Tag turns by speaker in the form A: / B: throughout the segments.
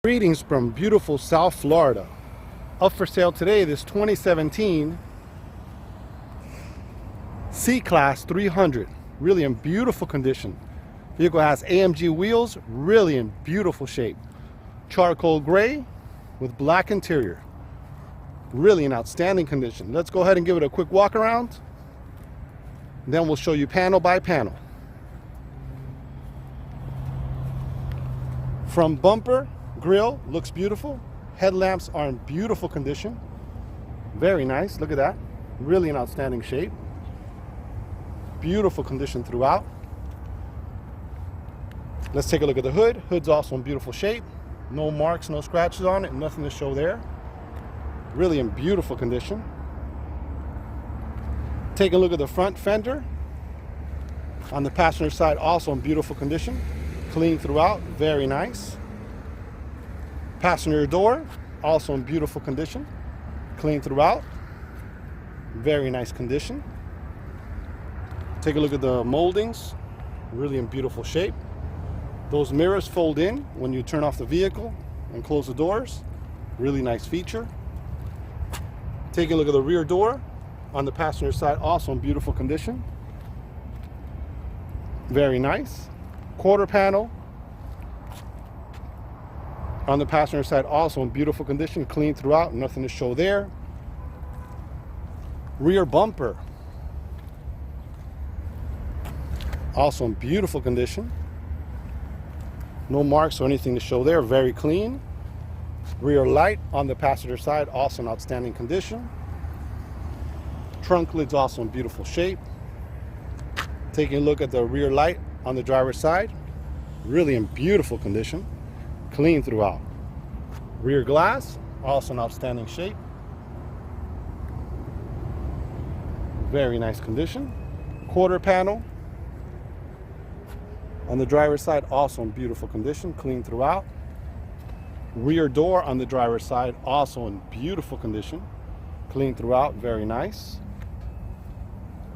A: Greetings from beautiful South Florida. Up for sale today, this 2017 C-Class 300. Really in beautiful condition. Vehicle has AMG wheels, really in beautiful shape. Charcoal gray with black interior. Really in outstanding condition. Let's go ahead and give it a quick walk around. Then we'll show you panel by panel. From bumper, grill looks beautiful. Headlamps are in beautiful condition. Very nice. Look at that. Really in outstanding shape. Beautiful condition throughout. Let's take a look at the hood. Hood's also in beautiful shape. No marks, no scratches on it. Nothing to show there. Really in beautiful condition. Take a look at the front fender. On the passenger side, also in beautiful condition. Clean throughout. Very nice. Passenger door, also in beautiful condition. Clean throughout. Very nice condition. Take a look at the moldings. Really in beautiful shape. Those mirrors fold in when you turn off the vehicle and close the doors. Really nice feature. Take a look at the rear door. On the passenger side, also in beautiful condition. Very nice. Quarter panel. On the passenger side, also in beautiful condition, clean throughout, nothing to show there. Rear bumper, also in beautiful condition. No marks or anything to show there, very clean. Rear light on the passenger side, also in outstanding condition. Trunk lid's also in beautiful shape. Taking a look at the rear light on the driver's side, really in beautiful condition. Clean throughout. Rear glass, also in outstanding shape. Very nice condition. Quarter panel on the driver's side, also in beautiful condition. Clean throughout. Rear door on the driver's side, also in beautiful condition. Clean throughout, very nice.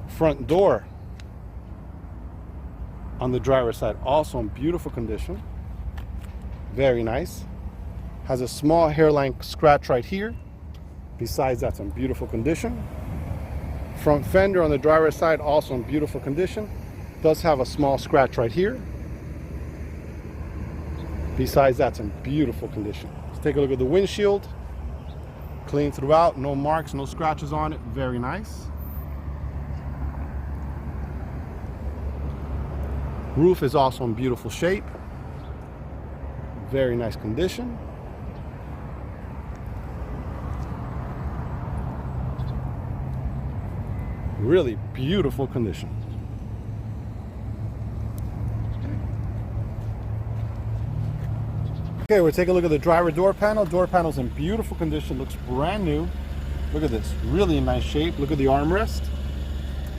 A: Front door on the driver's side, also in beautiful condition. Very nice. Has a small hairline scratch right here. Besides, that's in beautiful condition. Front fender on the driver's side, also in beautiful condition. Does have a small scratch right here. Besides, that's in beautiful condition. Let's take a look at the windshield. Clean throughout, no marks, no scratches on it. Very nice. Roof is also in beautiful shape. Very nice condition. Really beautiful condition. Okay, we're taking a look at the driver door panel. Door panel's in beautiful condition, looks brand new. Look at this, really in nice shape. Look at the armrest,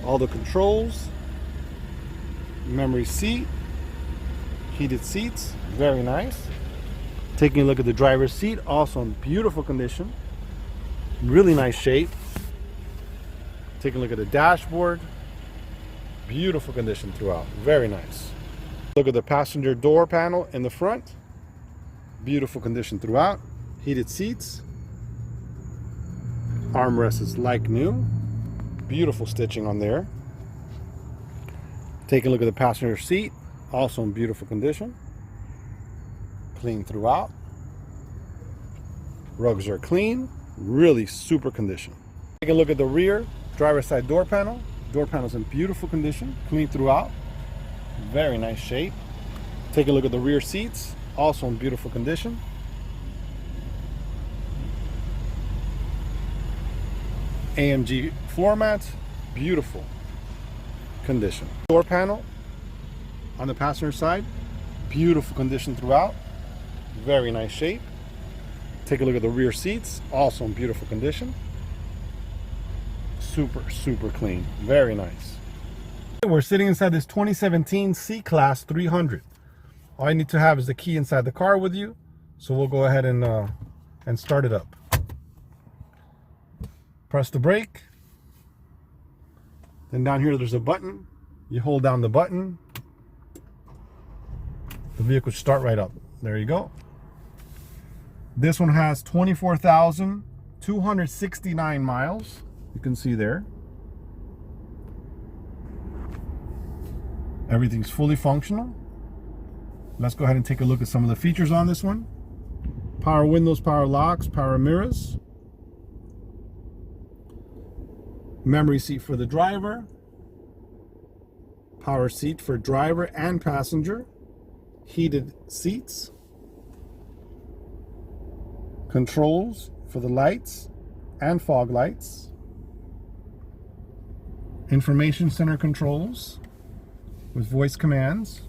A: all the controls, memory seat, heated seats, very nice. Taking a look at the driver's seat, also in beautiful condition. Really nice shape. Taking a look at the dashboard. Beautiful condition throughout. Very nice. Look at the passenger door panel in the front. Beautiful condition throughout. Heated seats. Armrest is like new. Beautiful stitching on there. Taking a look at the passenger seat. Also in beautiful condition. Clean throughout. Rugs are clean, really super condition. Take a look at the rear driver's side door panel. Door panel's in beautiful condition, clean throughout. Very nice shape. Take a look at the rear seats, also in beautiful condition. AMG floor mats, beautiful condition. Door panel on the passenger side, beautiful condition throughout. Very nice shape. Take a look at the rear seats, also in beautiful condition. Super, super clean. Very nice. We're sitting inside this 2017 C-Class 300. All you need to have is the key inside the car with you. So we'll go ahead and start it up. Press the brake. Then down here there's a button. You hold down the button. The vehicle should start right up. There you go. This one has 24,269 miles. You can see there. Everything's fully functional. Let's go ahead and take a look at some of the features on this one. Power windows, power locks, power mirrors. Memory seat for the driver. Power seat for driver and passenger. Heated seats. Controls for the lights and fog lights. Information center controls with voice commands.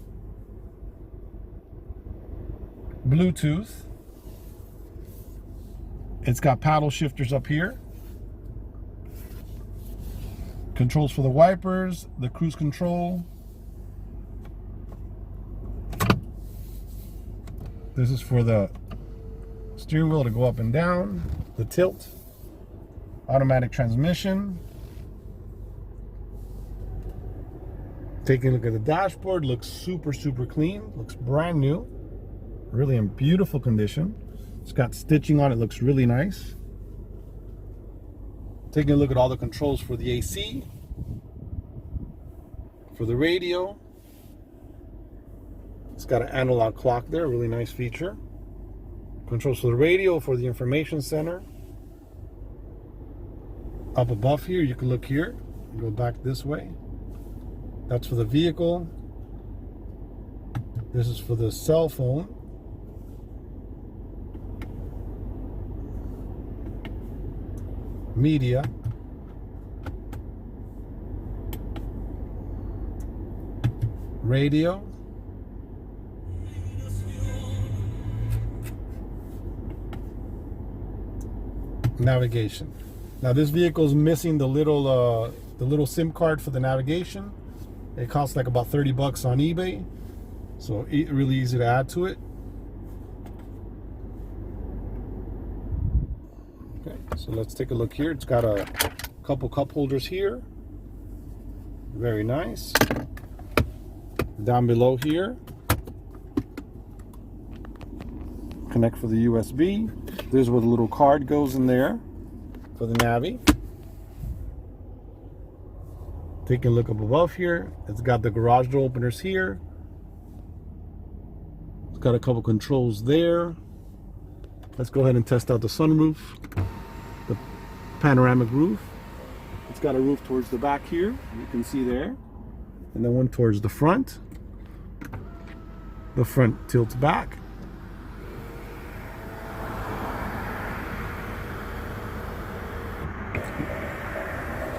A: Bluetooth. It's got paddle shifters up here. Controls for the wipers, the cruise control. This is for the steering wheel to go up and down, the tilt, automatic transmission. Taking a look at the dashboard, looks super clean, looks brand new, really in beautiful condition. It's got stitching on it, looks really nice. Taking a look at all the controls for the AC, for the radio. It's got an analog clock there, really nice feature. Controls for the radio, for the information center. Up above here, you can look here, go back this way. That's for the vehicle. This is for the cell phone. Media. Radio. Navigation. Now this vehicle is missing the little SIM card for the navigation. It costs like about 30 bucks on eBay, so really easy to add to it. Okay, so let's take a look here. It's got a couple cup holders here. Very nice. Down below here, connect for the USB. There's where the little card goes in there for the Navi. Taking a look up above here, it's got the garage door openers here. It's got a couple controls there. Let's go ahead and test out the sunroof, the panoramic roof. It's got a roof towards the back here, you can see there, and then one towards the front. The front tilts back.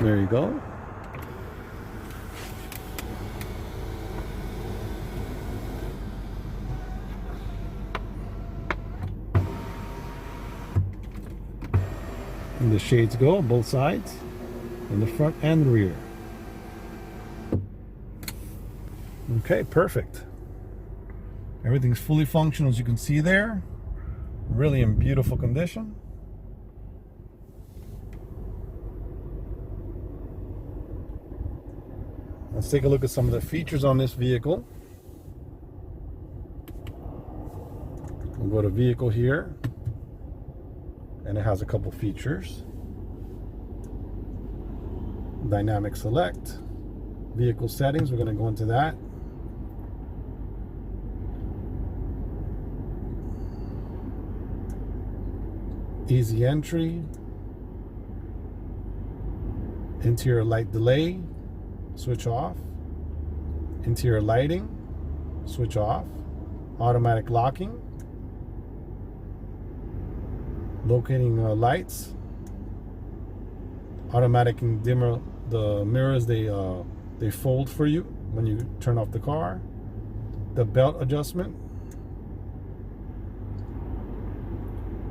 A: There you go. And the shades go on both sides, in the front and the rear. Okay, perfect. Everything's fully functional, as you can see there. Really in beautiful condition. Let's take a look at some of the features on this vehicle. We'll go to vehicle here, and it has a couple features. Dynamic select, vehicle settings, we're going to go into that. Easy entry, interior light delay, switch off, interior lighting, switch off, automatic locking, locating lights, automatic dimmer. The mirrors, they fold for you when you turn off the car. The belt adjustment,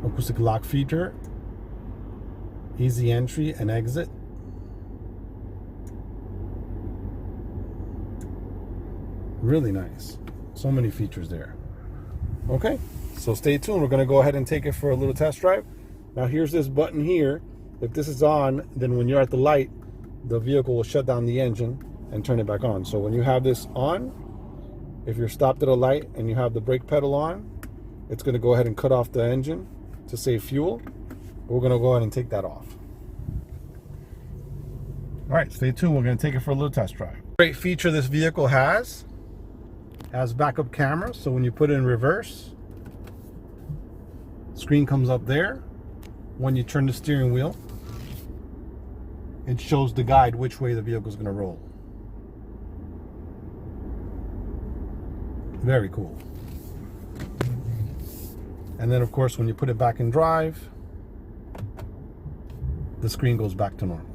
A: acoustic lock feature, easy entry and exit, really nice. So many features there. Okay, so stay tuned. We're going to go ahead and take it for a little test drive. Now here's this button here. If this is on, then when you're at the light, the vehicle will shut down the engine and turn it back on. So when you have this on, if you're stopped at a light and you have the brake pedal on, it's going to go ahead and cut off the engine to save fuel. We're gonna go ahead and take that off. All right, stay tuned. We're gonna take it for a little test drive. Great feature this vehicle has backup camera. So when you put it in reverse, screen comes up there. When you turn the steering wheel, it shows the guide which way the vehicle is gonna roll. Very cool. And then of course, when you put it back in drive, the screen goes back to normal.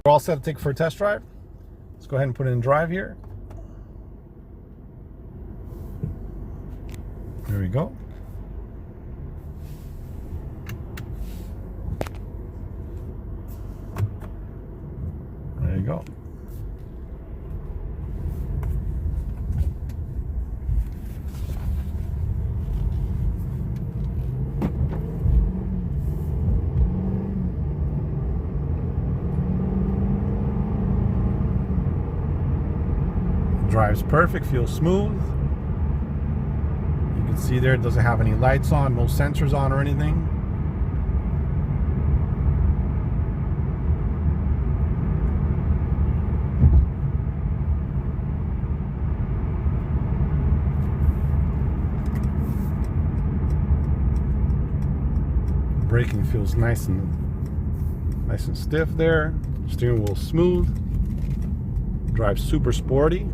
A: We're all set to take it for a test drive. Let's go ahead and put it in drive here. There we go. There you go. Drives perfect, feels smooth. You can see there it doesn't have any lights on, no sensors on or anything. Braking feels nice and stiff there. Steering wheel smooth. Drives super sporty.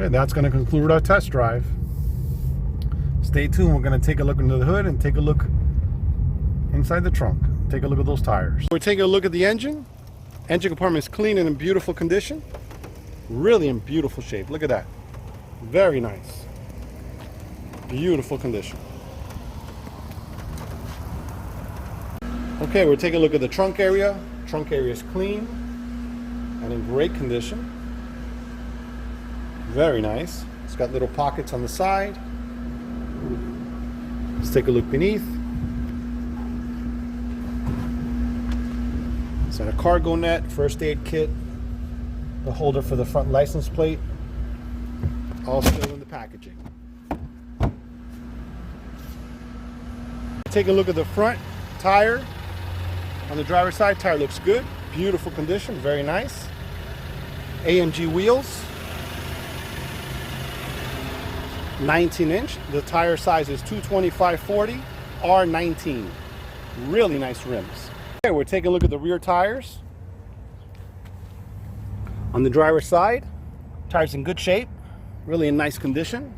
A: Okay, that's going to conclude our test drive. Stay tuned. We're going to take a look under the hood and take a look inside the trunk. Take a look at those tires. We're taking a look at the engine. Engine compartment is clean and in beautiful condition. Really in beautiful shape. Look at that. Very nice. Beautiful condition. Okay, we're taking a look at the trunk area. Trunk area is clean and in great condition. Very nice. It's got little pockets on the side. Let's take a look beneath. It's got a cargo net, first aid kit, the holder for the front license plate, all still in the packaging. Take a look at the front tire. On the driver's side, tire looks good. Beautiful condition, very nice. AMG wheels. 19-inch. The tire size is 225/40 R19. Really nice rims. Okay, we're taking a look at the rear tires. On the driver's side, tires in good shape, really in nice condition.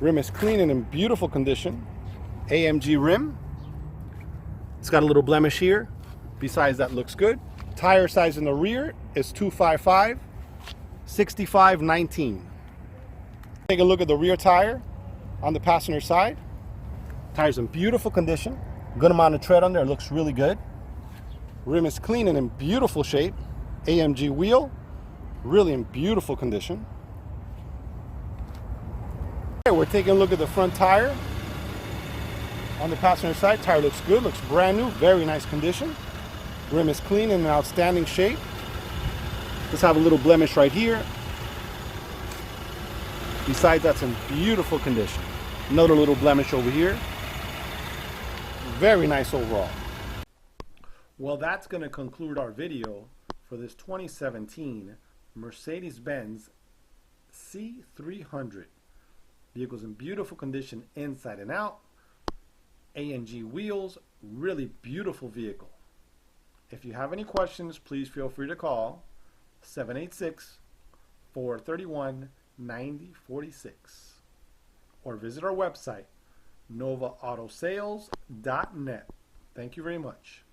A: Rim is clean and in beautiful condition. AMG rim. It's got a little blemish here. Besides that, looks good. Tire size in the rear is 255 65/19. Take a look at the rear tire on the passenger side. Tire's in beautiful condition. Good amount of tread on there. It looks really good. Rim is clean and in beautiful shape. AMG wheel, really in beautiful condition. Okay, we're taking a look at the front tire. On the passenger side, tire looks good, looks brand new, very nice condition. Rim is clean and in outstanding shape. Let's have a little blemish right here. Besides, that's in beautiful condition. Another little blemish over here. Very nice overall. Well, that's going to conclude our video for this 2017 Mercedes-Benz C300. Vehicle's in beautiful condition inside and out. AMG wheels, really beautiful vehicle. If you have any questions, please feel free to call 786-431-9046 or visit our website, novaautosales.net. Thank you very much.